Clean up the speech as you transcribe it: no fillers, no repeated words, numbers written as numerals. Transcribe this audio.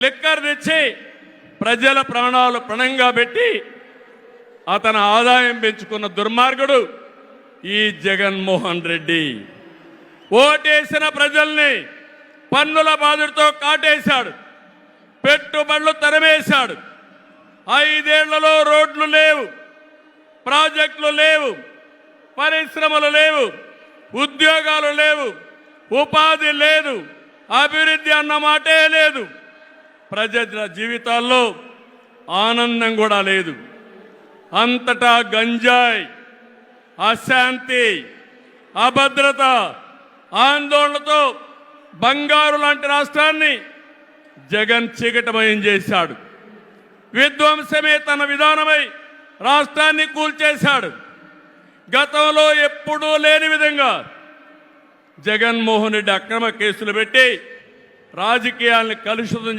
Liquor తెచ్చి ప్రజల ప్రాణాలు పణంగా పెట్టి అతని ఆదాయం పెంచుకున్న దుర్మార్గుడు ఈ జగన్మోహన్ రెడ్డి. ఓటేసిన ప్రజల్ని పన్నుల బాధతో కాటేశాడు, పెట్టుబడులు తరిమేశాడు. 5 ఏళ్లలో రోడ్లు లేవు, ప్రాజెక్టులు లేవు, పరిశ్రమలు లేవు, ఉద్యోగాలు లేవు, ఉపాధి లేదు, అభివృద్ధి అన్న మాటే లేదు. ప్రజల జీవితాల్లో ఆనందం కూడా లేదు. అంతటా గంజాయి, అశాంతి, అభద్రత, ఆందోళనతో బంగారు లాంటి రాష్ట్రాన్ని జగన్ చీకటమయం చేశాడు. విధ్వంసమే తన విధానమై రాష్ట్రాన్ని కూల్చేశాడు. గతంలో ఎప్పుడూ లేని విధంగా జగన్మోహన్ రెడ్డి అక్రమ కేసులు పెట్టి రాజకీయాలను కలుషితం